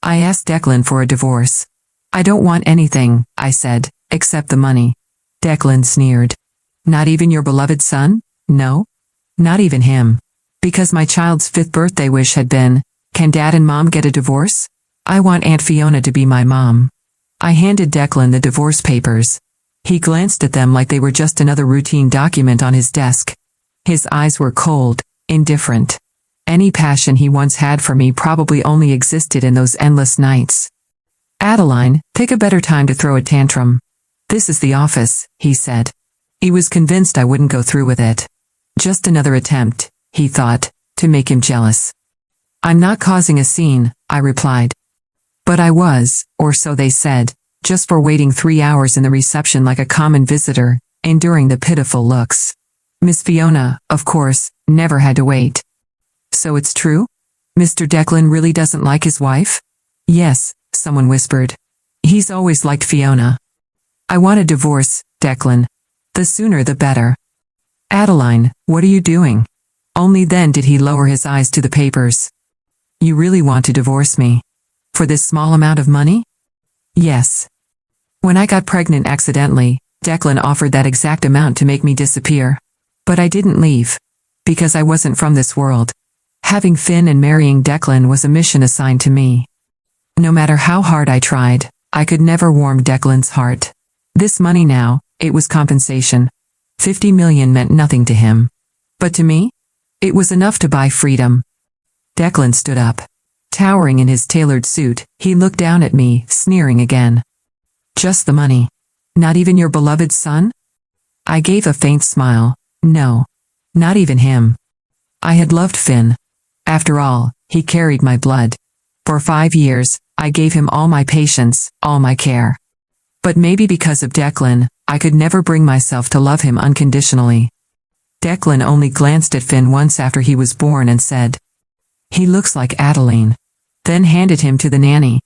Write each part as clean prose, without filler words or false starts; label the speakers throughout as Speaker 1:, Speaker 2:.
Speaker 1: I asked Declan for a divorce. I don't want anything, I said, except the money. Declan sneered. Not even your beloved son? No? Not even him. Because my child's 5th birthday wish had been, can Dad and Mom get a divorce? I want Aunt Fiona to be my mom. I handed Declan the divorce papers. He glanced at them like they were just another routine document on his desk. His eyes were cold, indifferent. Any passion he once had for me probably only existed in those endless nights. Adeline, pick a better time to throw a tantrum. This is the office, he said. He was convinced I wouldn't go through with it. Just another attempt, he thought, to make him jealous. I'm not causing a scene, I replied. But I was, or so they said, just for waiting 3 hours in the reception like a common visitor, enduring the pitiful looks. Miss Fiona, of course, never had to wait. So it's true? Mr. Declan really doesn't like his wife? Yes, someone whispered. He's always liked Fiona. I want a divorce, Declan. The sooner the better. Adeline, what are you doing? Only then did he lower his eyes to the papers. You really want to divorce me? For this small amount of money? Yes. When I got pregnant accidentally, Declan offered that exact amount to make me disappear. But I didn't leave. Because I wasn't from this world. Having Finn and marrying Declan was a mission assigned to me. No matter how hard I tried, I could never warm Declan's heart. This money now, it was compensation. 50 million meant nothing to him. But to me, it was enough to buy freedom. Declan stood up. Towering in his tailored suit, he looked down at me, sneering again. Just the money. Not even your beloved son? I gave a faint smile. No. Not even him. I had loved Finn. After all, he carried my blood. For 5 years, I gave him all my patience, all my care. But maybe because of Declan, I could never bring myself to love him unconditionally. Declan only glanced at Finn once after he was born and said, "He looks like Adeline," then handed him to the nanny.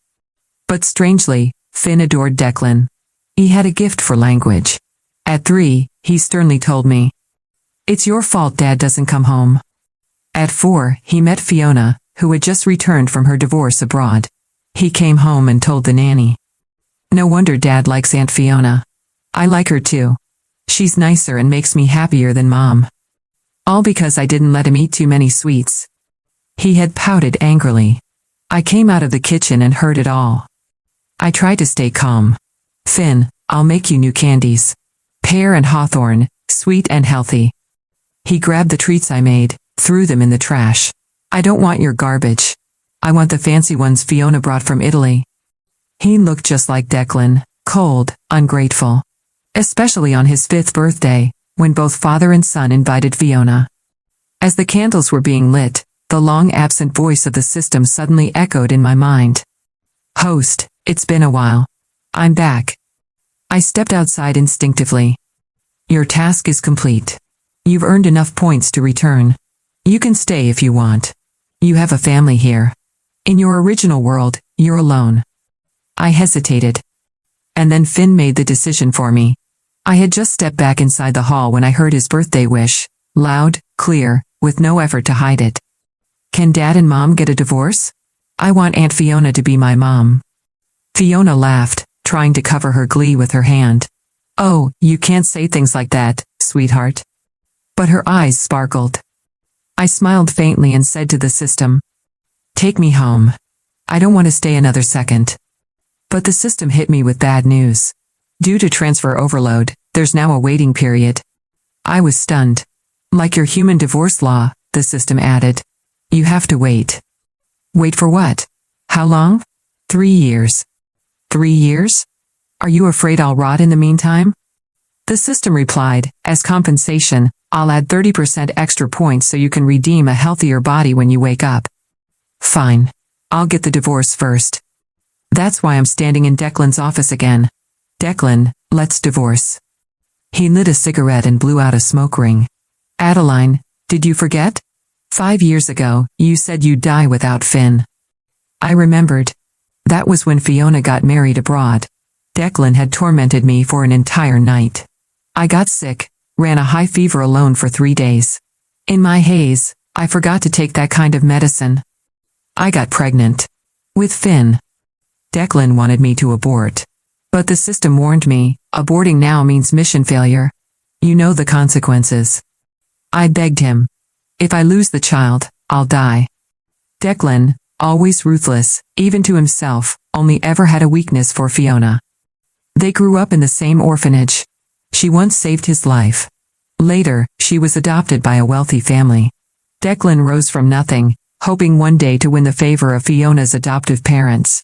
Speaker 1: But strangely, Finn adored Declan. He had a gift for language. At 3, he sternly told me, "It's your fault Dad doesn't come home." At 4, he met Fiona, who had just returned from her divorce abroad. He came home and told the nanny. No wonder Dad likes Aunt Fiona. I like her too. She's nicer and makes me happier than Mom. All because I didn't let him eat too many sweets. He had pouted angrily. I came out of the kitchen and heard it all. I tried to stay calm. "Finn, I'll make you new candies. Pear and hawthorn, sweet and healthy." He grabbed the treats I made, threw them in the trash. "I don't want your garbage. I want the fancy ones Fiona brought from Italy." He looked just like Declan, cold, ungrateful. Especially on his 5th birthday, when both father and son invited Fiona. As the candles were being lit, the long-absent voice of the system suddenly echoed in my mind. "Host, it's been a while. I'm back." I stepped outside instinctively. "Your task is complete. You've earned enough points to return. You can stay if you want. You have a family here. In your original world, you're alone." I hesitated. And then Finn made the decision for me. I had just stepped back inside the hall when I heard his birthday wish, loud, clear, with no effort to hide it. "Can Dad and Mom get a divorce? I want Aunt Fiona to be my mom." Fiona laughed, trying to cover her glee with her hand. "Oh, you can't say things like that, sweetheart." But her eyes sparkled. I smiled faintly and said to the system, "Take me home. I don't want to stay another second." But the system hit me with bad news. Due to transfer overload, there's now a waiting period. I was stunned. "Like your human divorce law," the system added. "You have to wait." "Wait for what? How long?" 3 years. 3 years? Are you afraid I'll rot in the meantime? The system replied, "As compensation, I'll add 30% extra points so you can redeem a healthier body when you wake up." Fine. I'll get the divorce first. That's why I'm standing in Declan's office again. "Declan, let's divorce." He lit a cigarette and blew out a smoke ring. "Adeline, did you forget? 5 years ago, you said you'd die without Finn." I remembered. That was when Fiona got married abroad. Declan had tormented me for an entire night. I got sick, ran a high fever alone for 3 days. In my haze, I forgot to take that kind of medicine. I got pregnant. With Finn. Declan wanted me to abort. But the system warned me, aborting now means mission failure. You know the consequences. I begged him. If I lose the child, I'll die. Declan, always ruthless, even to himself, only ever had a weakness for Fiona. They grew up in the same orphanage. She once saved his life. Later, she was adopted by a wealthy family. Declan rose from nothing, hoping one day to win the favor of Fiona's adoptive parents.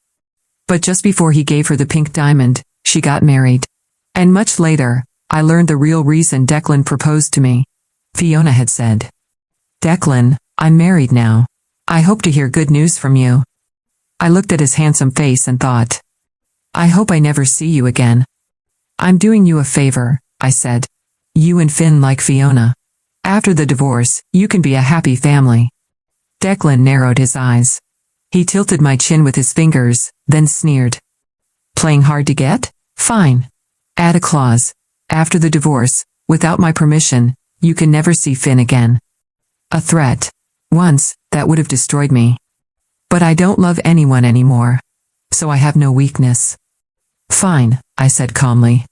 Speaker 1: But just before he gave her the pink diamond, she got married. And much later, I learned the real reason Declan proposed to me. Fiona had said, "Declan, I'm married now. I hope to hear good news from you." I looked at his handsome face and thought, I hope I never see you again. I'm doing you a favor, I said. You and Finn like Fiona. After the divorce, you can be a happy family. Declan narrowed his eyes. He tilted my chin with his fingers, then sneered. Playing hard to get? Fine. Add a clause. After the divorce, without my permission, you can never see Finn again. A threat. Once, that would have destroyed me. But I don't love anyone anymore. So I have no weakness. Fine, I said calmly.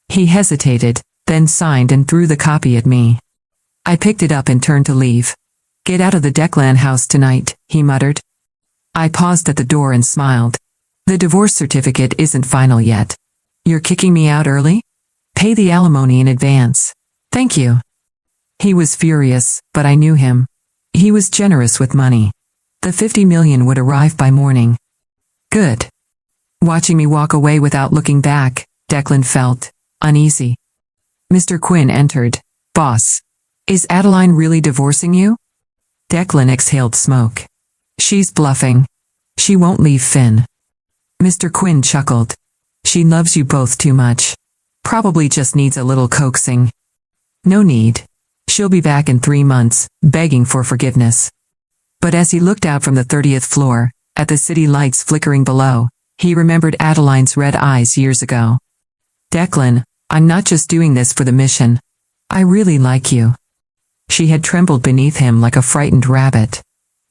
Speaker 1: He hesitated, then signed and threw the copy at me. I picked it up and turned to leave. Get out of the Declan house tonight, he muttered. I paused at the door and smiled. The divorce certificate isn't final yet. You're kicking me out early? Pay the alimony in advance. Thank you. He was furious, but I knew him. He was generous with money. The 50 million would arrive by morning. Good. Watching me walk away without looking back, Declan felt uneasy. Mr. Quinn entered. Boss. Is Adeline really divorcing you? Declan exhaled smoke. She's bluffing. She won't leave Finn. Mr. Quinn chuckled. She loves you both too much. Probably just needs a little coaxing. No need. She'll be back in 3 months, begging for forgiveness. But as he looked out from the 30th floor, at the city lights flickering below, he remembered Adeline's red eyes years ago. Declan, I'm not just doing this for the mission. I really like you. She had trembled beneath him like a frightened rabbit.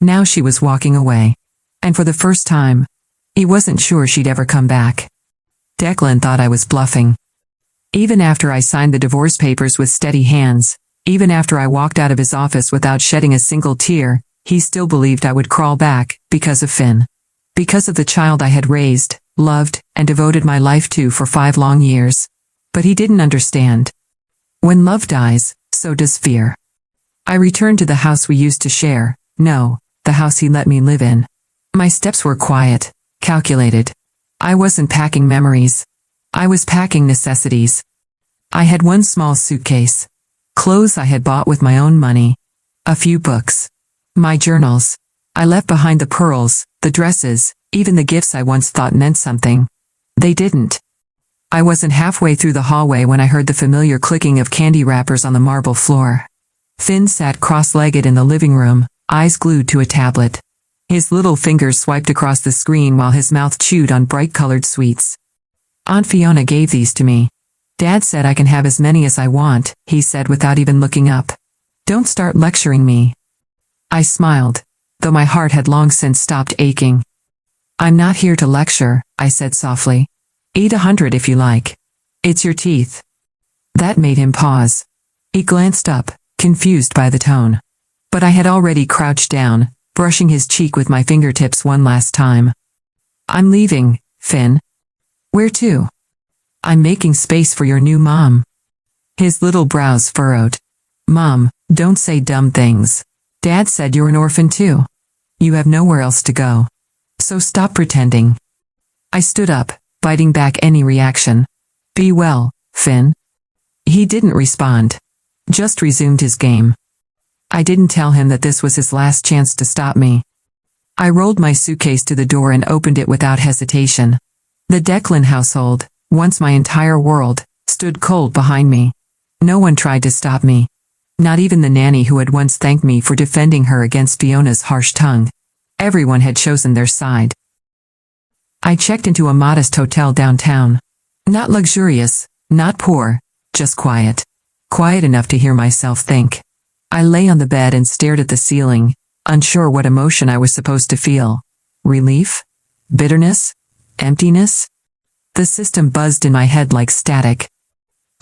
Speaker 1: Now she was walking away. And for the first time, he wasn't sure she'd ever come back. Declan thought I was bluffing. Even after I signed the divorce papers with steady hands, even after I walked out of his office without shedding a single tear, he still believed I would crawl back, because of Finn. Because of the child I had raised, loved, and devoted my life to for 5 long years. But he didn't understand. When love dies, so does fear. I returned to the house we used to share, no, the house he let me live in. My steps were quiet, calculated. I wasn't packing memories. I was packing necessities. I had one small suitcase. Clothes I had bought with my own money. A few books. My journals. I left behind the pearls, the dresses, even the gifts I once thought meant something. They didn't. I wasn't halfway through the hallway when I heard the familiar clicking of candy wrappers on the marble floor. Finn sat cross-legged in the living room, eyes glued to a tablet. His little fingers swiped across the screen while his mouth chewed on bright-colored sweets. Aunt Fiona gave these to me. Dad said I can have as many as I want, he said without even looking up. Don't start lecturing me. I smiled, though my heart had long since stopped aching. I'm not here to lecture, I said softly. Eat 100 if you like. It's your teeth. That made him pause. He glanced up, confused by the tone. But I had already crouched down, brushing his cheek with my fingertips one last time. I'm leaving, Finn. Where to? I'm making space for your new mom. His little brows furrowed. Mom, don't say dumb things. Dad said you're an orphan too. You have nowhere else to go. So stop pretending. I stood up, biting back any reaction. Be well, Finn. He didn't respond. Just resumed his game. I didn't tell him that this was his last chance to stop me. I rolled my suitcase to the door and opened it without hesitation. The Declan household, once my entire world, stood cold behind me. No one tried to stop me. Not even the nanny who had once thanked me for defending her against Fiona's harsh tongue. Everyone had chosen their side. I checked into a modest hotel downtown. Not luxurious, not poor, just quiet. Quiet enough to hear myself think. I lay on the bed and stared at the ceiling, unsure what emotion I was supposed to feel. Relief? Bitterness? Emptiness? The system buzzed in my head like static.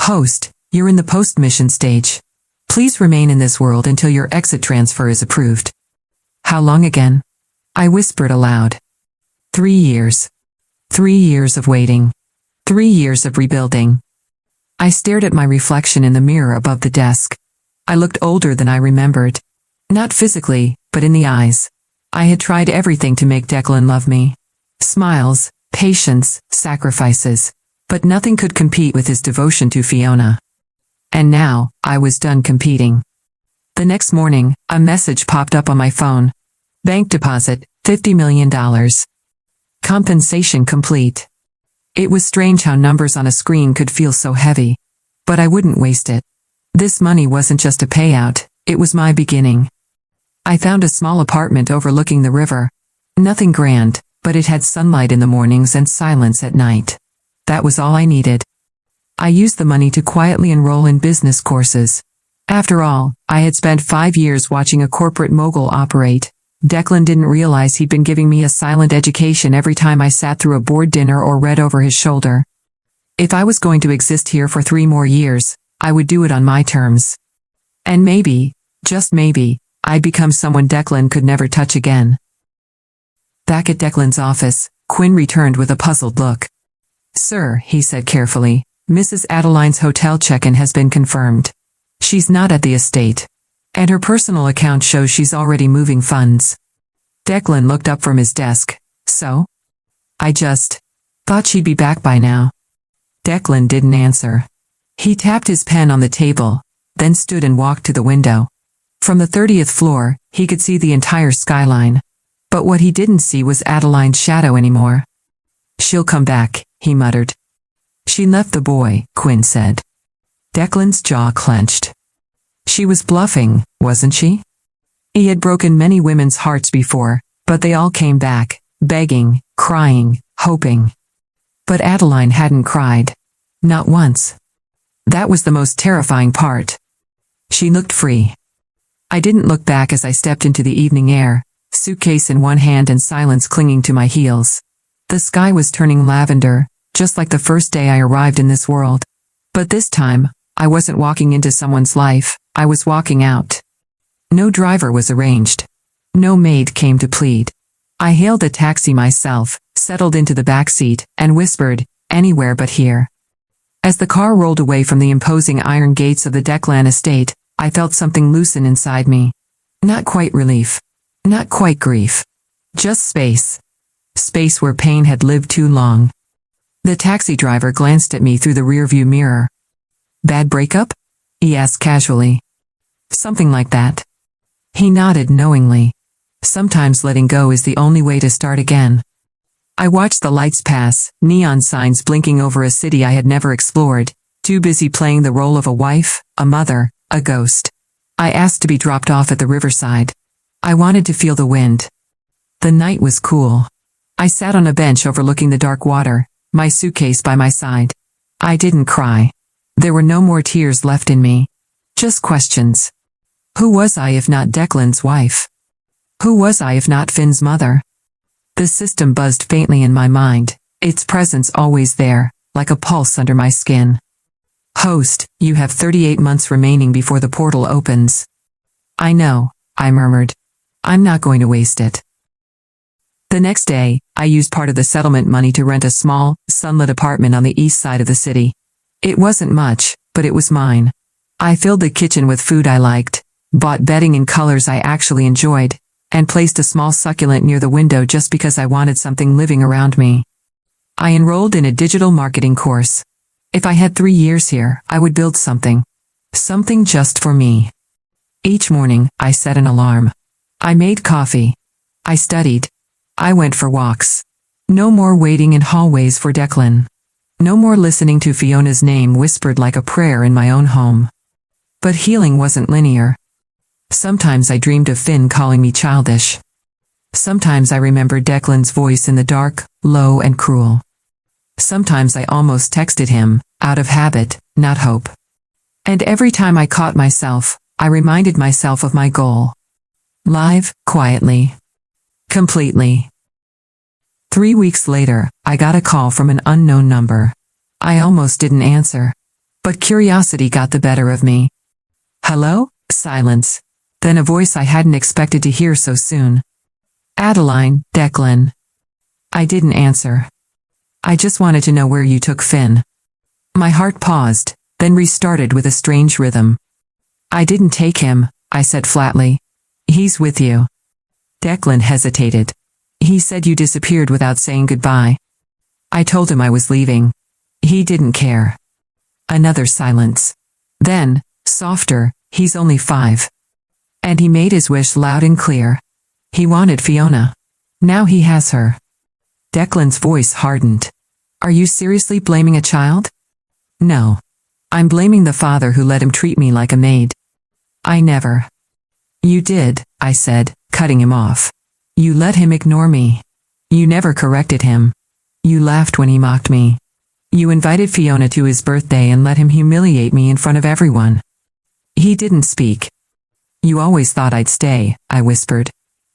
Speaker 1: Host, you're in the post-mission stage. Please remain in this world until your exit transfer is approved. How long again? I whispered aloud. 3 years. 3 years of waiting. 3 years of rebuilding. I stared at my reflection in the mirror above the desk. I looked older than I remembered. Not physically, but in the eyes. I had tried everything to make Declan love me. Smiles, patience, sacrifices. But nothing could compete with his devotion to Fiona. And now, I was done competing. The next morning, a message popped up on my phone. Bank deposit, $50 million. Compensation complete. It was strange how numbers on a screen could feel so heavy. But I wouldn't waste it. This money wasn't just a payout, it was my beginning. I found a small apartment overlooking the river. Nothing grand, but it had sunlight in the mornings and silence at night. That was all I needed. I used the money to quietly enroll in business courses. After all, I had spent 5 years watching a corporate mogul operate. Declan didn't realize he'd been giving me a silent education every time I sat through a board dinner or read over his shoulder. If I was going to exist here for 3 more years, I would do it on my terms. And maybe, just maybe, I'd become someone Declan could never touch again. Back at Declan's office, Quinn returned with a puzzled look. Sir, he said carefully, Mrs. Adeline's hotel check-in has been confirmed. She's not at the estate. And her personal account shows she's already moving funds. Declan looked up from his desk. So? I just thought she'd be back by now. Declan didn't answer. He tapped his pen on the table, then stood and walked to the window. From the 30th floor, he could see the entire skyline. But what he didn't see was Adeline's shadow anymore. She'll come back, he muttered. She left the boy, Quinn said. Declan's jaw clenched. She was bluffing, wasn't she? He had broken many women's hearts before, but they all came back, begging, crying, hoping. But Adeline hadn't cried. Not once. That was the most terrifying part. She looked free. I didn't look back as I stepped into the evening air, suitcase in one hand and silence clinging to my heels. The sky was turning lavender, just like the first day I arrived in this world. But this time, I wasn't walking into someone's life, I was walking out. No driver was arranged. No maid came to plead. I hailed a taxi myself, settled into the back seat, and whispered, anywhere but here. As the car rolled away from the imposing iron gates of the Declan estate, I felt something loosen inside me. Not quite relief. Not quite grief. Just space. Space where pain had lived too long. The taxi driver glanced at me through the rearview mirror. Bad breakup? He asked casually. Something like that. He nodded knowingly. Sometimes letting go is the only way to start again. I watched the lights pass, neon signs blinking over a city I had never explored, too busy playing the role of a wife, a mother, a ghost. I asked to be dropped off at the riverside. I wanted to feel the wind. The night was cool. I sat on a bench overlooking the dark water, my suitcase by my side. I didn't cry. There were no more tears left in me. Just questions. Who was I if not Declan's wife? Who was I if not Finn's mother? The system buzzed faintly in my mind, its presence always there, like a pulse under my skin. Host, you have 38 months remaining before the portal opens. I know, I murmured. I'm not going to waste it. The next day, I used part of the settlement money to rent a small, sunlit apartment on the east side of the city. It wasn't much, but it was mine. I filled the kitchen with food I liked, bought bedding in colors I actually enjoyed, and placed a small succulent near the window just because I wanted something living around me. I enrolled in a digital marketing course. If I had 3 years here, I would build something. Something just for me. Each morning, I set an alarm. I made coffee. I studied. I went for walks. No more waiting in hallways for Declan. No more listening to Fiona's name whispered like a prayer in my own home. But healing wasn't linear. Sometimes I dreamed of Finn calling me childish. Sometimes I remembered Declan's voice in the dark, low and cruel. Sometimes I almost texted him, out of habit, not hope. And every time I caught myself, I reminded myself of my goal. Live, quietly. Completely. 3 weeks later, I got a call from an unknown number. I almost didn't answer. But curiosity got the better of me. Hello? Silence. Then a voice I hadn't expected to hear so soon. Adeline, Declan. I didn't answer. I just wanted to know where you took Finn. My heart paused, then restarted with a strange rhythm. I didn't take him, I said flatly. He's with you. Declan hesitated. He said you disappeared without saying goodbye. I told him I was leaving. He didn't care. Another silence. Then, softer, he's only 5. And he made his wish loud and clear. He wanted Fiona. Now he has her. Declan's voice hardened. Are you seriously blaming a child? No. I'm blaming the father who let him treat me like a maid. I never. You did, I said, cutting him off. You let him ignore me. You never corrected him. You laughed when he mocked me. You invited Fiona to his birthday and let him humiliate me in front of everyone. He didn't speak. You always thought I'd stay, I whispered.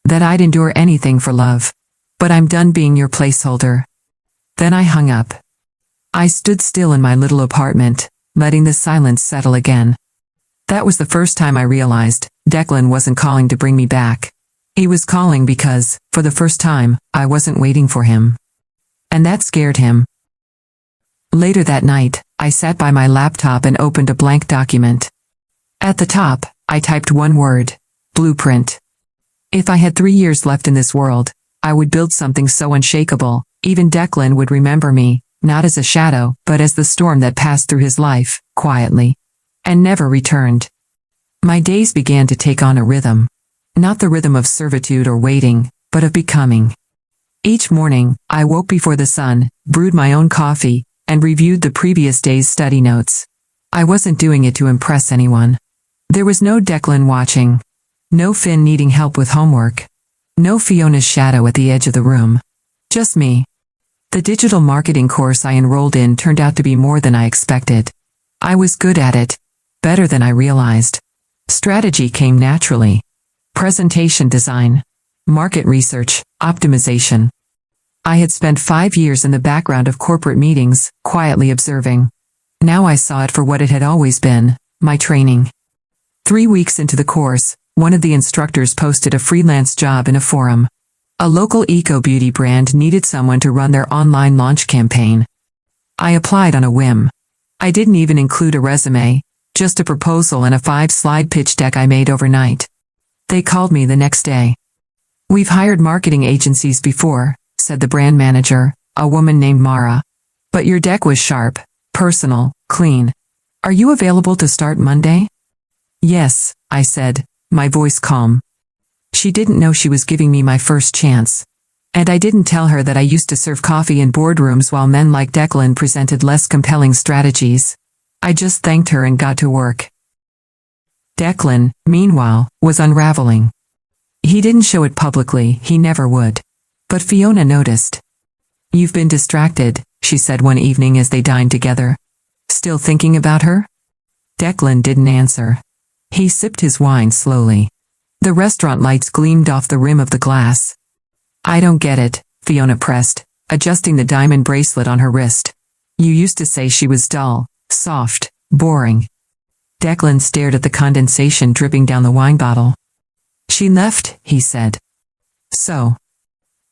Speaker 1: That I'd endure anything for love. But I'm done being your placeholder. Then I hung up. I stood still in my little apartment, letting the silence settle again. That was the first time I realized Declan wasn't calling to bring me back. He was calling because, for the first time, I wasn't waiting for him. And that scared him. Later that night, I sat by my laptop and opened a blank document. At the top, I typed one word: blueprint. If I had 3 years left in this world, I would build something so unshakable, even Declan would remember me, not as a shadow, but as the storm that passed through his life, quietly, and never returned. My days began to take on a rhythm. Not the rhythm of servitude or waiting, but of becoming. Each morning, I woke before the sun, brewed my own coffee, and reviewed the previous day's study notes. I wasn't doing it to impress anyone. There was no Declan watching. No Finn needing help with homework. No Fiona's shadow at the edge of the room. Just me. The digital marketing course I enrolled in turned out to be more than I expected. I was good at it. Better than I realized. Strategy came naturally. Presentation design. Market research, optimization. I had spent 5 years in the background of corporate meetings, quietly observing. Now I saw it for what it had always been, my training. 3 weeks into the course, one of the instructors posted a freelance job in a forum. A local eco-beauty brand needed someone to run their online launch campaign. I applied on a whim. I didn't even include a resume, just a proposal and a 5-slide pitch deck I made overnight. They called me the next day. We've hired marketing agencies before, said the brand manager, a woman named Mara. But your deck was sharp, personal, clean. Are you available to start Monday? Yes, I said, my voice calm. She didn't know she was giving me my first chance. And I didn't tell her that I used to serve coffee in boardrooms while men like Declan presented less compelling strategies. I just thanked her and got to work. Declan, meanwhile, was unraveling. He didn't show it publicly, he never would. But Fiona noticed. You've been distracted, she said one evening as they dined together. Still thinking about her? Declan didn't answer. He sipped his wine slowly. The restaurant lights gleamed off the rim of the glass. I don't get it, Fiona pressed, adjusting the diamond bracelet on her wrist. You used to say she was dull, soft, boring. Declan stared at the condensation dripping down the wine bottle. She left, he said. So.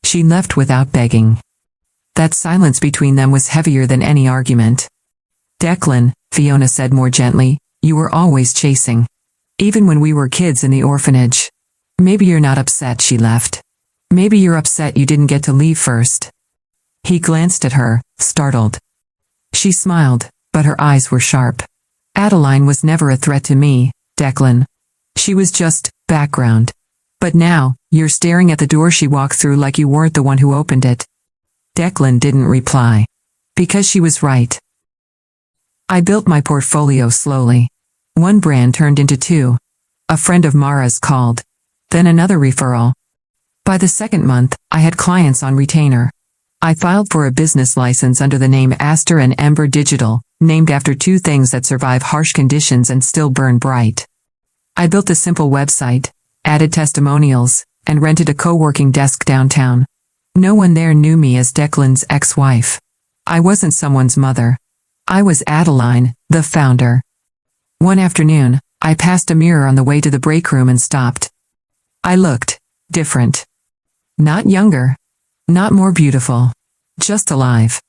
Speaker 1: She left without begging. That silence between them was heavier than any argument. Declan, Fiona said more gently, you were always chasing. Even when we were kids in the orphanage. Maybe you're not upset she left. Maybe you're upset you didn't get to leave first. He glanced at her, startled. She smiled, but her eyes were sharp. Adeline was never a threat to me, Declan. She was just background. But now, you're staring at the door she walked through like you weren't the one who opened it. Declan didn't reply. Because she was right. I built my portfolio slowly. One brand turned into 2. A friend of Mara's called. Then another referral. By the 2nd month, I had clients on retainer. I filed for a business license under the name Aster and Ember Digital, named after 2 things that survive harsh conditions and still burn bright. I built a simple website, added testimonials, and rented a co-working desk downtown. No one there knew me as Declan's ex-wife. I wasn't someone's mother. I was Adeline, the founder. One afternoon, I passed a mirror on the way to the break room and stopped. I looked different. Not younger. Not more beautiful. Just alive.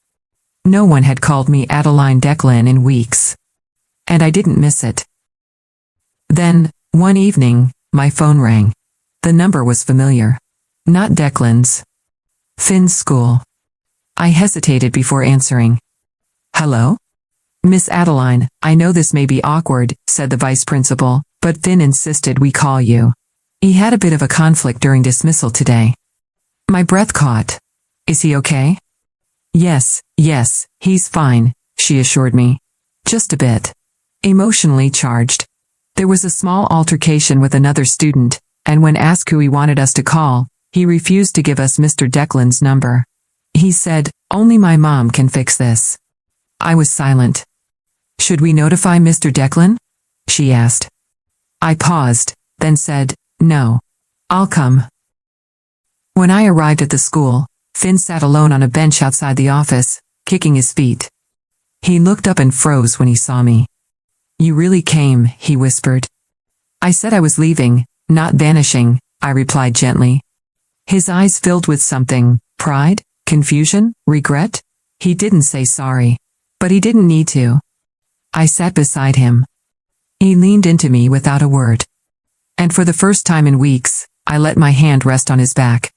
Speaker 1: No one had called me Adeline Declan in weeks. And I didn't miss it. Then, one evening, my phone rang. The number was familiar. Not Declan's. Finn's school. I hesitated before answering. Hello? Miss Adeline, I know this may be awkward, said the vice principal, but Finn insisted we call you. He had a bit of a conflict during dismissal today. My breath caught. Is he okay? Yes, he's fine, she assured me. Just a bit. Emotionally charged. There was a small altercation with another student, and when asked who he wanted us to call, he refused to give us Mr. Declan's number. He said, only my mom can fix this. I was silent. Should we notify Mr. Declan? She asked. I paused, then said, no. I'll come. When I arrived at the school, Finn sat alone on a bench outside the office, kicking his feet. He looked up and froze when he saw me. You really came, he whispered. I said I was leaving, not vanishing, I replied gently. His eyes filled with something, pride, confusion, regret. He didn't say sorry. But he didn't need to. I sat beside him. He leaned into me without a word. And for the first time in weeks, I let my hand rest on his back.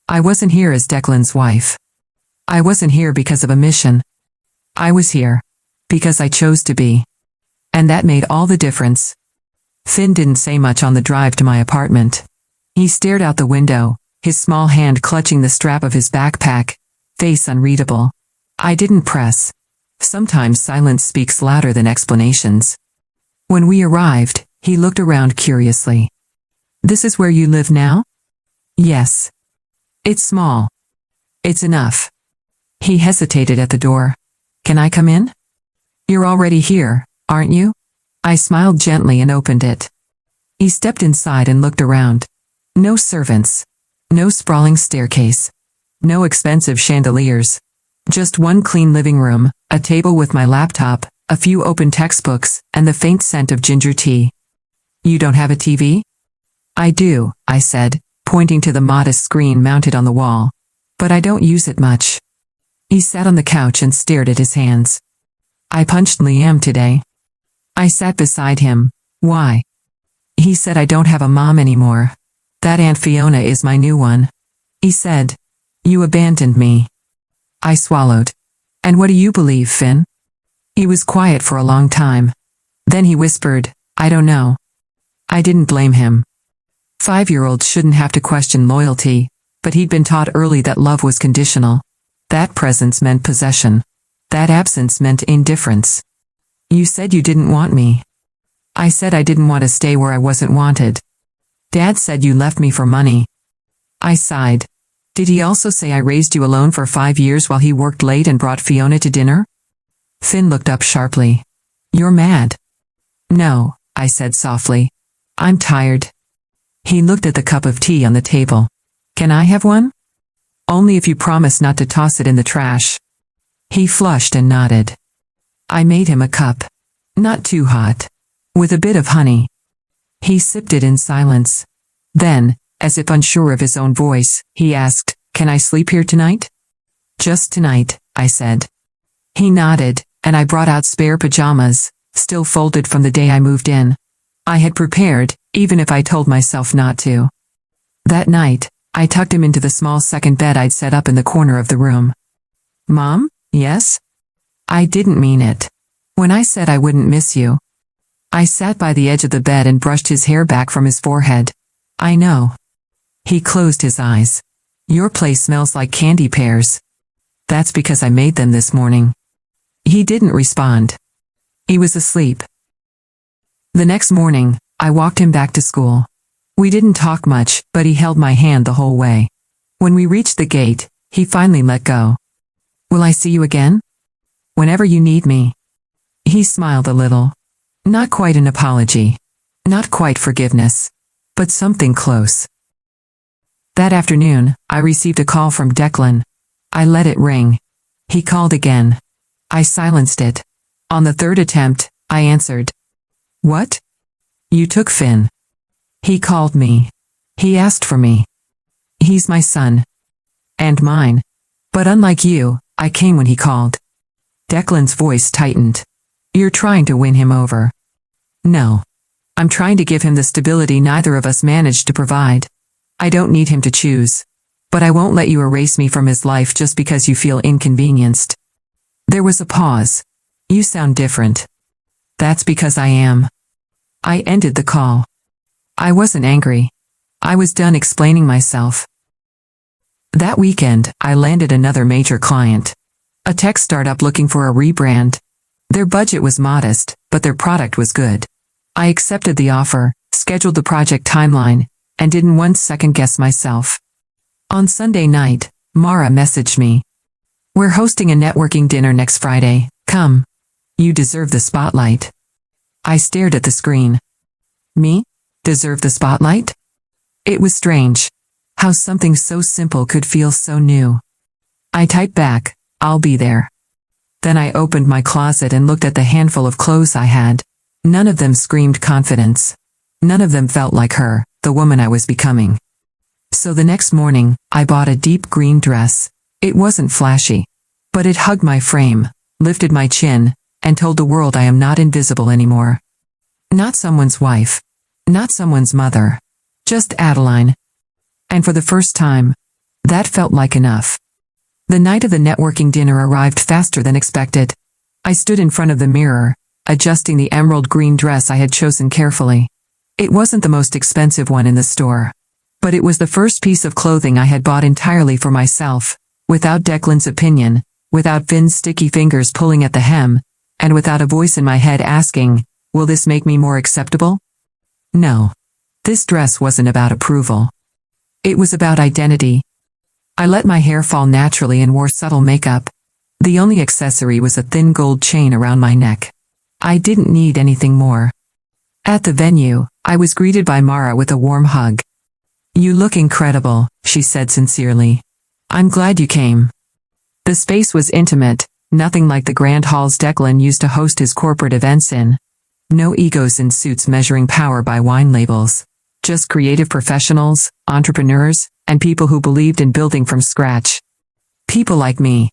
Speaker 1: I wasn't here as Declan's wife. I wasn't here because of a mission. I was here because I chose to be. And that made all the difference. Finn didn't say much on the drive to my apartment. He stared out the window, his small hand clutching the strap of his backpack, face unreadable. I didn't press. Sometimes silence speaks louder than explanations. When we arrived, he looked around curiously. This is where you live now? Yes. It's small. It's enough. He hesitated at the door. Can I come in? You're already here, aren't you? I smiled gently and opened it. He stepped inside and looked around. No servants. No sprawling staircase. No expensive chandeliers. Just one clean living room, a table with my laptop, a few open textbooks, and the faint scent of ginger tea. You don't have a TV? I do, I said, pointing to the modest screen mounted on the wall. But I don't use it much. He sat on the couch and stared at his hands. I punched Liam today. I sat beside him. Why? He said I don't have a mom anymore. That Aunt Fiona is my new one. He said, you abandoned me. I swallowed. And what do you believe, Finn? He was quiet for a long time. Then he whispered, I don't know. I didn't blame him. 5-year-olds shouldn't have to question loyalty, but he'd been taught early that love was conditional. That presence meant possession. That absence meant indifference. You said you didn't want me. I said I didn't want to stay where I wasn't wanted. Dad said you left me for money. I sighed. Did he also say I raised you alone for 5 years while he worked late and brought Fiona to dinner? Finn looked up sharply. You're mad. No, I said softly. I'm tired. He looked at the cup of tea on the table. Can I have one? Only if you promise not to toss it in the trash. He flushed and nodded. I made him a cup. Not too hot. With a bit of honey. He sipped it in silence. Then, as if unsure of his own voice, he asked, Can I sleep here tonight? Just tonight, I said. He nodded, and I brought out spare pajamas, still folded from the day I moved in. I had prepared, even if I told myself not to. That night, I tucked him into the small second bed I'd set up in the corner of the room. Mom, yes? I didn't mean it. When I said I wouldn't miss you. I sat by the edge of the bed and brushed his hair back from his forehead. I know. He closed his eyes. Your place smells like candy pears. That's because I made them this morning. He didn't respond. He was asleep. The next morning, I walked him back to school. We didn't talk much, but he held my hand the whole way. When we reached the gate, he finally let go. Will I see you again? Whenever you need me. He smiled a little. Not quite an apology. Not quite forgiveness. But something close. That afternoon, I received a call from Declan. I let it ring. He called again. I silenced it. On the third attempt, I answered. What? You took Finn. He called me. He asked for me. He's my son. And mine. But unlike you, I came when he called. Declan's voice tightened. You're trying to win him over. No. I'm trying to give him the stability neither of us managed to provide. I don't need him to choose. But I won't let you erase me from his life just because you feel inconvenienced. There was a pause. You sound different. That's because I am. I ended the call. I wasn't angry. I was done explaining myself. That weekend, I landed another major client. A tech startup looking for a rebrand. Their budget was modest, but their product was good. I accepted the offer, scheduled the project timeline, and didn't once second-guess myself. On Sunday night, Mara messaged me. We're hosting a networking dinner next Friday. Come. You deserve the spotlight. I stared at the screen. Me? Deserve the spotlight? It was strange. How something so simple could feel so new. I typed back, I'll be there. Then I opened my closet and looked at the handful of clothes I had. None of them screamed confidence. None of them felt like her, the woman I was becoming. So the next morning, I bought a deep green dress. It wasn't flashy. But it hugged my frame, lifted my chin, and told the world I am not invisible anymore. Not someone's wife. Not someone's mother. Just Adeline. And for the first time, that felt like enough. The night of the networking dinner arrived faster than expected. I stood in front of the mirror, adjusting the emerald green dress I had chosen carefully. It wasn't the most expensive one in the store. But it was the first piece of clothing I had bought entirely for myself, without Declan's opinion, without Finn's sticky fingers pulling at the hem, and without a voice in my head asking, will this make me more acceptable? No. This dress wasn't about approval. It was about identity. I let my hair fall naturally and wore subtle makeup. The only accessory was a thin gold chain around my neck. I didn't need anything more. At the venue, I was greeted by Mara with a warm hug. You look incredible, she said sincerely. I'm glad you came. The space was intimate, nothing like the grand halls Declan used to host his corporate events in. No egos in suits measuring power by wine labels. Just creative professionals, entrepreneurs, and people who believed in building from scratch. People like me.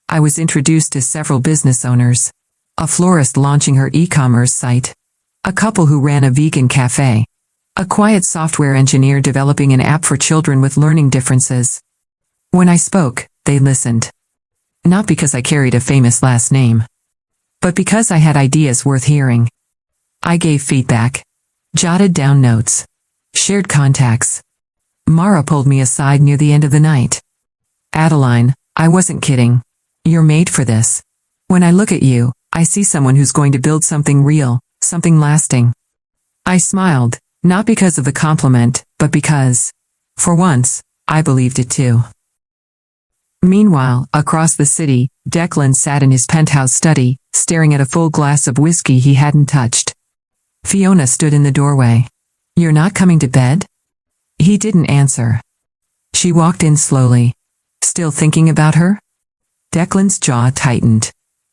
Speaker 1: I was introduced to several business owners. A florist launching her e-commerce site. A couple who ran a vegan cafe. A quiet software engineer developing an app for children with learning differences. When I spoke, they listened. Not because I carried a famous last name. But because I had ideas worth hearing. I gave feedback. Jotted down notes. Shared contacts. Mara pulled me aside near the end of the night. Adeline, I wasn't kidding. You're made for this. When I look at you, I see someone who's going to build something real, something lasting. I smiled, not because of the compliment, but because, for once, I believed it too. Meanwhile, across the city, Declan sat in his penthouse study, staring at a full glass of whiskey he hadn't touched. Fiona stood in the doorway. You're not coming to bed? He didn't answer. She walked in slowly. Still thinking about her? Declan's jaw tightened.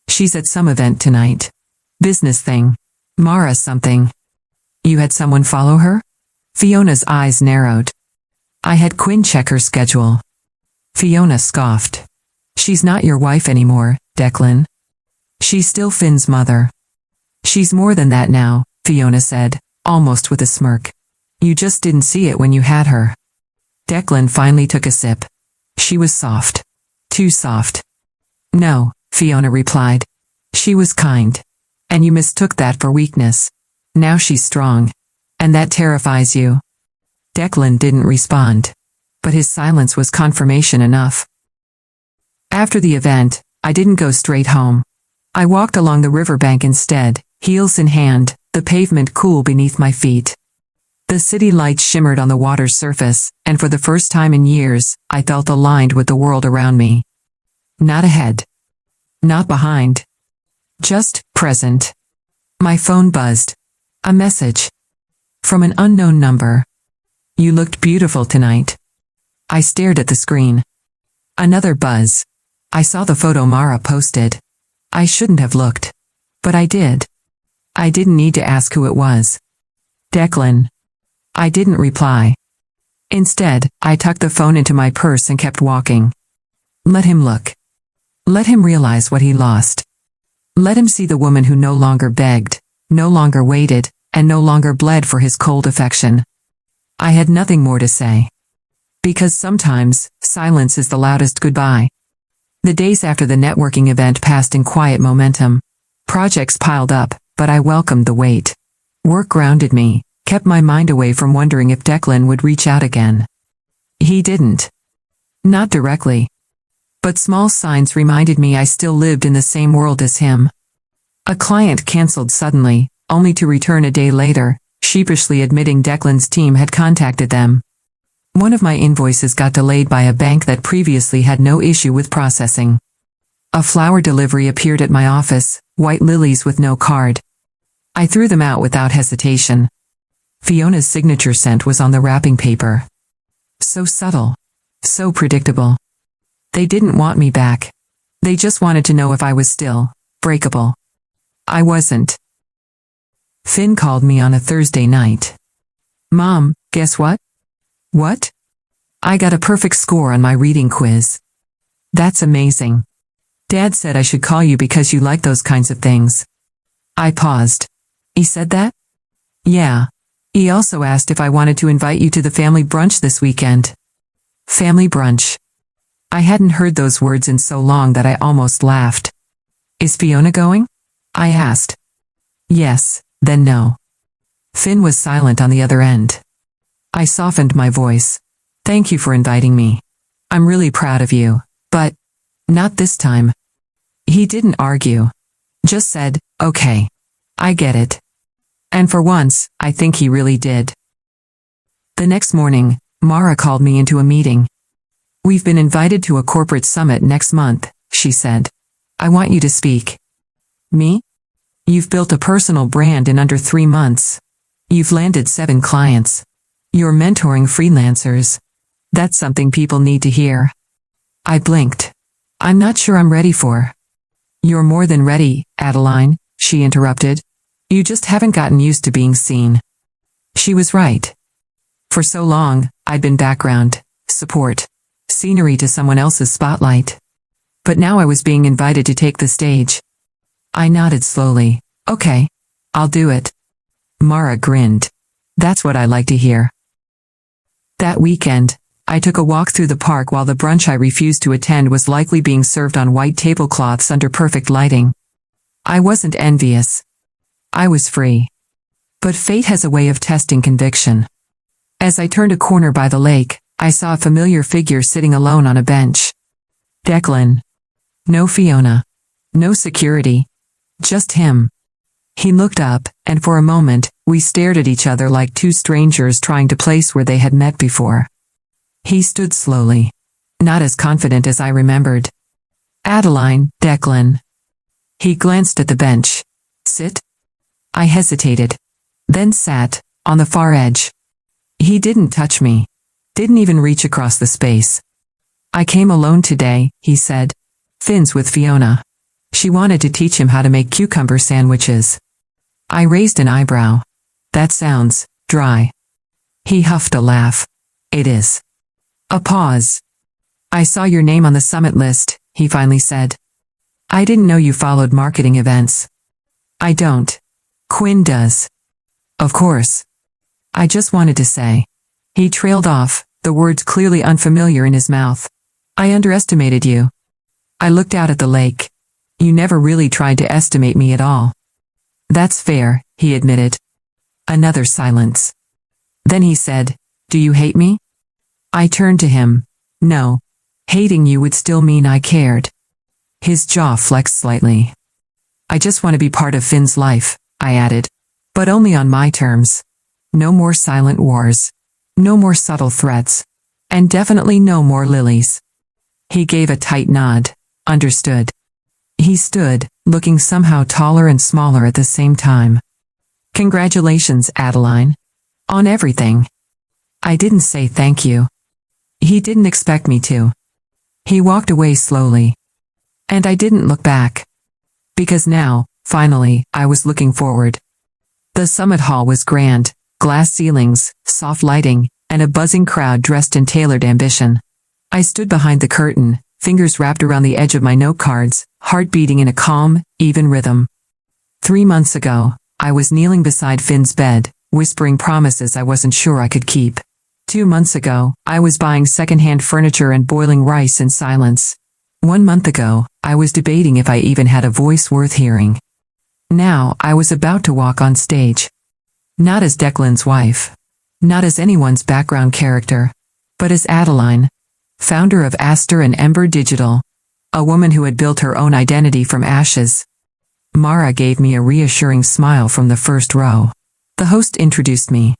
Speaker 1: She's at some event tonight. Business thing. Mara something. You had someone follow her? Fiona's eyes narrowed. I had Quinn check her schedule. Fiona scoffed. She's not your wife anymore, Declan. She's still Finn's mother. She's more than that now, Fiona said, almost with a smirk. You just didn't see it when you had her. Declan finally took a sip. She was soft. Too soft. No, Fiona replied. She was kind. And you mistook that for weakness. Now she's strong. And that terrifies you. Declan didn't respond. But his silence was confirmation enough. After the event, I didn't go straight home. I walked along the riverbank instead, heels in hand, the pavement cool beneath my feet. The city lights shimmered on the water's surface, and for the first time in years, I felt aligned with the world around me. Not ahead. Not behind. Just present. My phone buzzed. A message. From an unknown number. You looked beautiful tonight. I stared at the screen. Another buzz. I saw the photo Mara posted. I shouldn't have looked. But I did. I didn't need to ask who it was. Declan. I didn't reply. Instead, I tucked the phone into my purse and kept walking. Let him look. Let him realize what he lost. Let him see the woman who no longer begged, no longer waited, and no longer bled for his cold affection. I had nothing more to say. Because sometimes, silence is the loudest goodbye. The days after the networking event passed in quiet momentum. Projects piled up, but I welcomed the wait. Work grounded me, kept my mind away from wondering if Declan would reach out again. He didn't. Not directly. But small signs reminded me I still lived in the same world as him. A client canceled suddenly, only to return a day later, sheepishly admitting Declan's team had contacted them. One of my invoices got delayed by a bank that previously had no issue with processing. A flower delivery appeared at my office, white lilies with no card. I threw them out without hesitation. Fiona's signature scent was on the wrapping paper. So subtle. So predictable. They didn't want me back. They just wanted to know if I was still breakable. I wasn't. Finn called me on a Thursday night. Mom, guess what? What? I got a perfect score on my reading quiz. That's amazing. Dad said I should call you because you like those kinds of things. I paused. He said that? Yeah. He also asked if I wanted to invite you to the family brunch this weekend. Family brunch. I hadn't heard those words in so long that I almost laughed. Is Fiona going? I asked. Yes, then no. Finn was silent on the other end. I softened my voice. Thank you for inviting me. I'm really proud of you, but not this time. He didn't argue. Just said, okay. I get it. And for once, I think he really did. The next morning, Mara called me into a meeting. We've been invited to a corporate summit next month, she said. I want you to speak. Me? You've built a personal brand in under 3 months. You've landed 7 clients. You're mentoring freelancers. That's something people need to hear. I blinked. I'm not sure I'm ready for. You're more than ready, Adeline, she interrupted. You just haven't gotten used to being seen. She was right. For so long, I'd been background, support, scenery to someone else's spotlight. But now I was being invited to take the stage. I nodded slowly. Okay, I'll do it. Mara grinned. That's what I like to hear. That weekend, I took a walk through the park while the brunch I refused to attend was likely being served on white tablecloths under perfect lighting. I wasn't envious. I was free. But fate has a way of testing conviction. As I turned a corner by the lake, I saw a familiar figure sitting alone on a bench. Declan. No Fiona. No security. Just him. He looked up, and for a moment, we stared at each other like two strangers trying to place where they had met before. He stood slowly. Not as confident as I remembered. Adeline, Declan. He glanced at the bench. Sit? I hesitated. Then sat, on the far edge. He didn't touch me. Didn't even reach across the space. I came alone today, he said. Finn's with Fiona. She wanted to teach him how to make cucumber sandwiches. I raised an eyebrow. That sounds dry. He huffed a laugh. It is. A pause. I saw your name on the summit list, he finally said. I didn't know you followed marketing events. I don't. Quinn does. Of course. I just wanted to say. He trailed off, the words clearly unfamiliar in his mouth. I underestimated you. I looked out at the lake. You never really tried to estimate me at all. That's fair, he admitted. Another silence. Then he said, Do you hate me? I turned to him. No. Hating you would still mean I cared. His jaw flexed slightly. I just want to be part of Finn's life, I added. But only on my terms. No more silent wars. No more subtle threats. And definitely no more lilies. He gave a tight nod. Understood. He stood, looking somehow taller and smaller at the same time. Congratulations, Adeline. On everything. I didn't say thank you. He didn't expect me to. He walked away slowly. And I didn't look back. Because now, finally, I was looking forward. The summit hall was grand, glass ceilings, soft lighting, and a buzzing crowd dressed in tailored ambition. I stood behind the curtain, fingers wrapped around the edge of my note cards, heart beating in a calm, even rhythm. 3 months ago, I was kneeling beside Finn's bed, whispering promises I wasn't sure I could keep. 2 months ago, I was buying secondhand furniture and boiling rice in silence. 1 month ago, I was debating if I even had a voice worth hearing. Now, I was about to walk on stage. Not as Declan's wife. Not as anyone's background character. But as Adeline, founder of Aster and Ember Digital. A woman who had built her own identity from ashes. Mara gave me a reassuring smile from the first row. The host introduced me.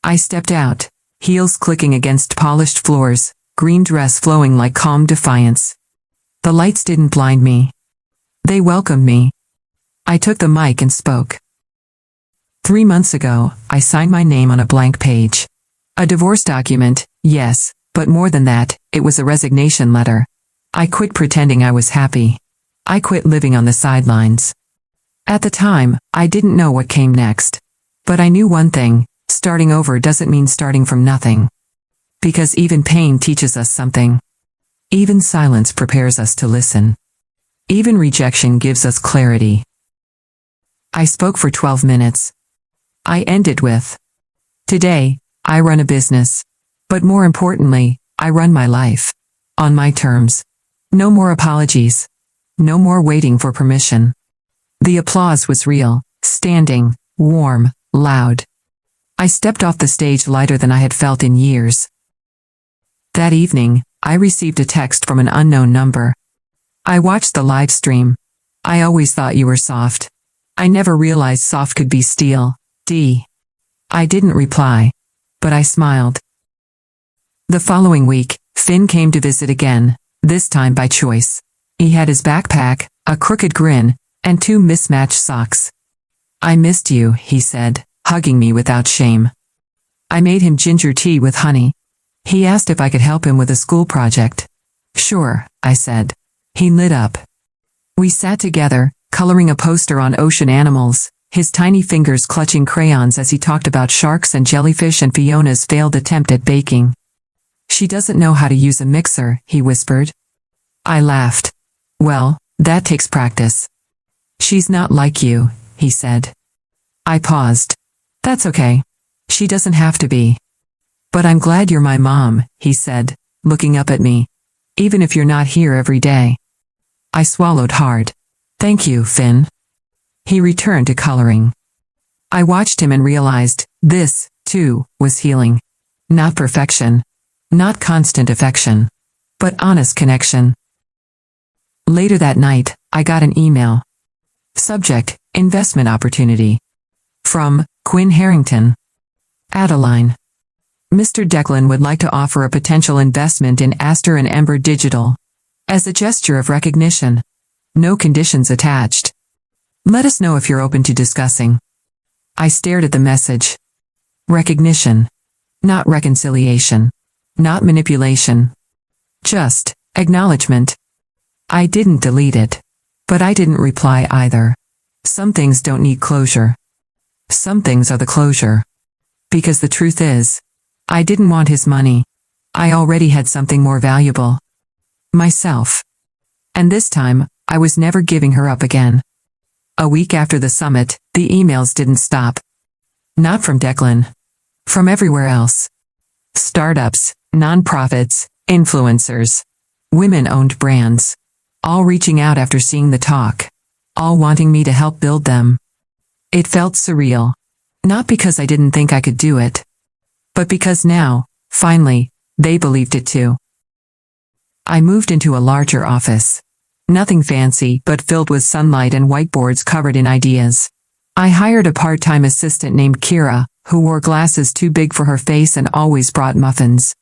Speaker 1: I stepped out, heels clicking against polished floors, green dress flowing like calm defiance. The lights didn't blind me. They welcomed me. I took the mic and spoke. 3 months ago, I signed my name on a blank page. A divorce document, yes, but more than that, it was a resignation letter. I quit pretending I was happy. I quit living on the sidelines. At the time, I didn't know what came next. But I knew one thing, starting over doesn't mean starting from nothing. Because even pain teaches us something. Even silence prepares us to listen. Even rejection gives us clarity. I spoke for 12 minutes. I ended with, "Today, I run a business. But more importantly, I run my life. On my terms. No more apologies. No more waiting for permission." The applause was real, standing, warm, loud. I stepped off the stage lighter than I had felt in years. That evening, I received a text from an unknown number. I watched the live stream. "I always thought you were soft. I never realized soft could be steel. D." I didn't reply. But I smiled. The following week, Finn came to visit again, this time by choice. He had his backpack, a crooked grin, and 2 mismatched socks. "I missed you," he said, hugging me without shame. I made him ginger tea with honey. He asked if I could help him with a school project. "Sure," I said. He lit up. We sat together, coloring a poster on ocean animals, his tiny fingers clutching crayons as he talked about sharks and jellyfish and Fiona's failed attempt at baking. "She doesn't know how to use a mixer," he whispered. I laughed. "Well, that takes practice." "She's not like you," he said. I paused. "That's okay. She doesn't have to be." "But I'm glad you're my mom," he said, looking up at me. "Even if you're not here every day." I swallowed hard. "Thank you, Finn." He returned to coloring. I watched him and realized, this, too, was healing. Not perfection. Not constant affection. But honest connection. Later that night, I got an email. Subject, investment opportunity. From Quinn Harrington. Adeline. Mr. Declan would like to offer a potential investment in Aster and Ember Digital. As a gesture of recognition. No conditions attached. Let us know if you're open to discussing. I stared at the message. Recognition. Not reconciliation. Not manipulation. Just acknowledgement. I didn't delete it. But I didn't reply either. Some things don't need closure. Some things are the closure. Because the truth is, I didn't want his money. I already had something more valuable. Myself. And this time, I was never giving her up again. A week after the summit, the emails didn't stop. Not from Declan. From everywhere else. Startups, nonprofits, influencers, women-owned brands. All reaching out after seeing the talk. All wanting me to help build them. It felt surreal. Not because I didn't think I could do it. But because now, finally, they believed it too. I moved into a larger office. Nothing fancy, but filled with sunlight and whiteboards covered in ideas. I hired a part-time assistant named Kira, who wore glasses too big for her face and always brought muffins.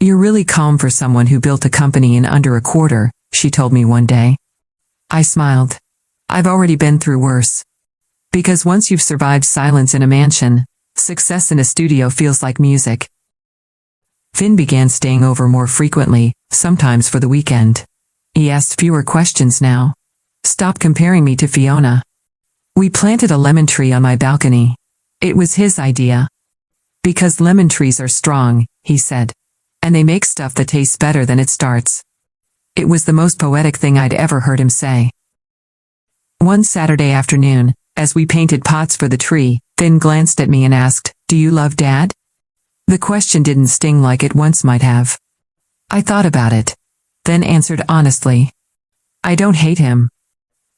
Speaker 1: "You're really calm for someone who built a company in under a quarter," she told me one day. I smiled. I've already been through worse. Because once you've survived silence in a mansion, success in a studio feels like music. Finn began staying over more frequently, sometimes for the weekend. He asked fewer questions now. Stop comparing me to Fiona. We planted a lemon tree on my balcony. It was his idea. Because lemon trees are strong, he said. And they make stuff that tastes better than it starts. It was the most poetic thing I'd ever heard him say. One Saturday afternoon, as we painted pots for the tree, Finn glanced at me and asked, "Do you love Dad?" The question didn't sting like it once might have. I thought about it, then answered honestly. I don't hate him.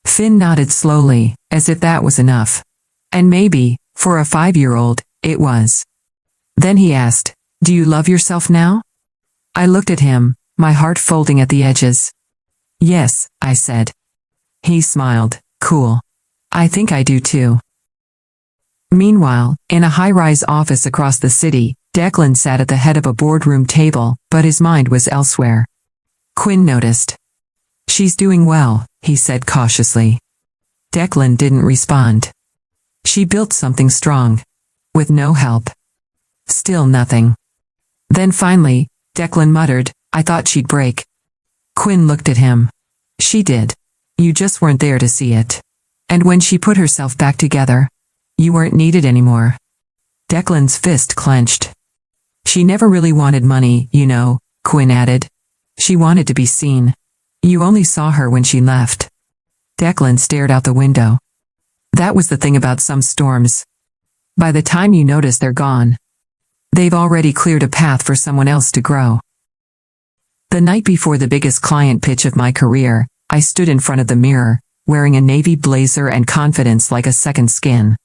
Speaker 1: Finn nodded slowly, as if that was enough. And maybe, for a 5-year-old, it was. Then he asked, "Do you love yourself now?" I looked at him, my heart folding at the edges. "Yes," I said. He smiled. "Cool. I think I do too." Meanwhile, in a high-rise office across the city, Declan sat at the head of a boardroom table, but his mind was elsewhere. Quinn noticed. "She's doing well," he said cautiously. Declan didn't respond. She built something strong. With no help. Still nothing. Then finally, Declan muttered, "I thought she'd break." Quinn looked at him. "She did. You just weren't there to see it. And when she put herself back together, you weren't needed anymore." Declan's fist clenched. "She never really wanted money, you know," Quinn added. "She wanted to be seen. You only saw her when she left." Declan stared out the window. That was the thing about some storms. By the time you notice they're gone, they've already cleared a path for someone else to grow. The night before the biggest client pitch of my career, I stood in front of the mirror, wearing a navy blazer and confidence like a second skin.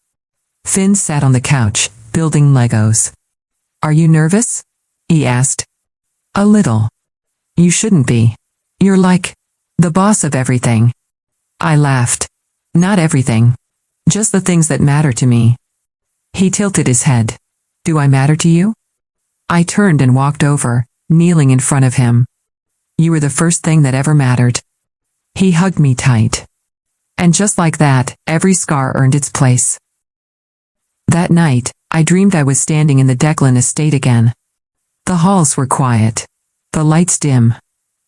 Speaker 1: Finn sat on the couch, building Legos. "Are you nervous?" he asked. "A little." "You shouldn't be. You're like the boss of everything." I laughed. "Not everything. Just the things that matter to me." He tilted his head. "Do I matter to you?" I turned and walked over, kneeling in front of him. "You were the first thing that ever mattered." He hugged me tight. And just like that, every scar earned its place. That night, I dreamed I was standing in the Declan estate again. The halls were quiet. The lights dim.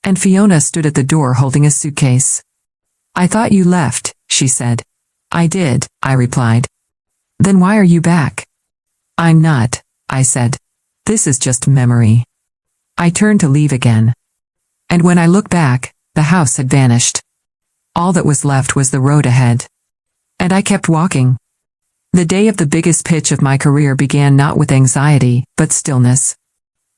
Speaker 1: And Fiona stood at the door holding a suitcase. "I thought you left," she said. "I did," I replied. "Then why are you back?" "I'm not," I said. "This is just memory." I turned to leave again. And when I looked back, the house had vanished. All that was left was the road ahead. And I kept walking. The day of the biggest pitch of my career began not with anxiety, but stillness.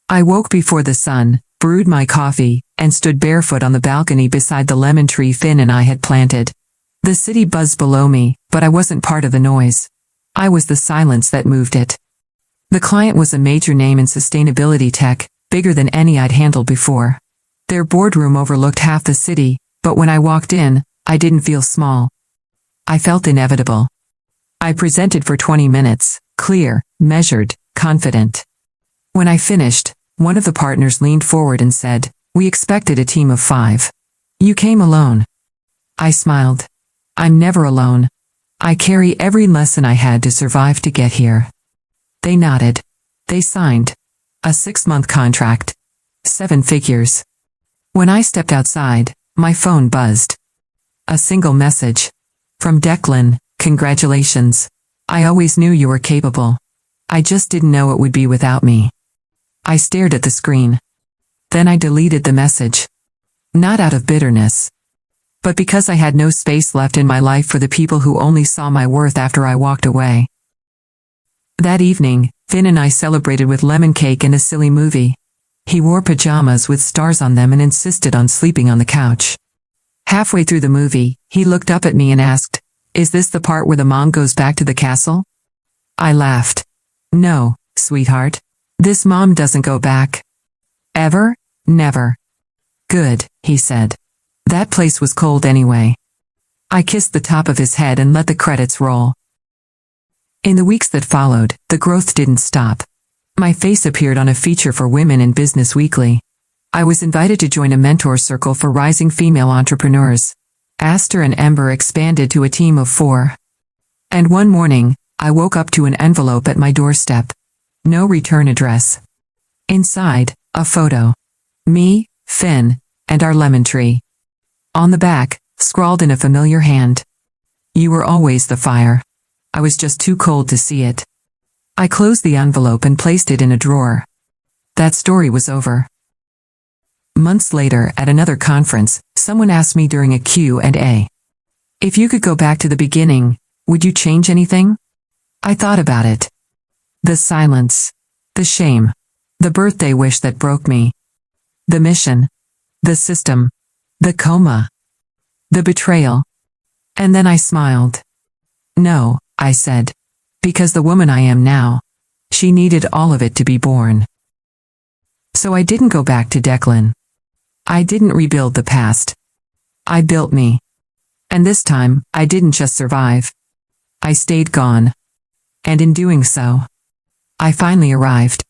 Speaker 1: I woke before the sun, brewed my coffee, and stood barefoot on the balcony beside the lemon tree Finn and I had planted. The city buzzed below me, but I wasn't part of the noise. I was the silence that moved it. The client was a major name in sustainability tech, bigger than any I'd handled before. Their boardroom overlooked half the city, but when I walked in, I didn't feel small. I felt inevitable. I presented for 20 minutes, clear, measured, confident. When I finished, one of the partners leaned forward and said, "We expected a team of 5. You came alone." I smiled. "I'm never alone. I carry every lesson I had to survive to get here." They nodded. They signed. A 6-month contract. 7 figures. When I stepped outside, my phone buzzed. A single message. From Declan, "Congratulations. I always knew you were capable. I just didn't know it would be without me." I stared at the screen. Then I deleted the message. Not out of bitterness, but because I had no space left in my life for the people who only saw my worth after I walked away. That evening, Finn and I celebrated with lemon cake and a silly movie. He wore pajamas with stars on them and insisted on sleeping on the couch. Halfway through the movie, he looked up at me and asked, "Is this the part where the mom goes back to the castle?" I laughed. "No, sweetheart. This mom doesn't go back. Ever? Never." "Good," he said. That place was cold anyway. I kissed the top of his head and let the credits roll. In the weeks that followed, the growth didn't stop. My face appeared on a feature for Women in Business Weekly. I was invited to join a mentor circle for rising female entrepreneurs. Aster and Ember expanded to a team of 4. And one morning, I woke up to an envelope at my doorstep. No return address. Inside, A photo. Me, Finn, and our lemon tree. On the back, scrawled in a familiar hand. You were always the fire. I was just too cold to see it. I closed the envelope and placed it in a drawer. That story was over. Months later, at another conference, someone asked me during a Q&A. If you could go back to the beginning, would you change anything? I thought about it. The silence. The shame. The birthday wish that broke me. The mission. The system. The coma. The betrayal. And then I smiled. No, I said. Because the woman I am now, she needed all of it to be born. So I didn't go back to Declan. I didn't rebuild the past. I built me. And this time, I didn't just survive. I stayed gone. And in doing so, I finally arrived.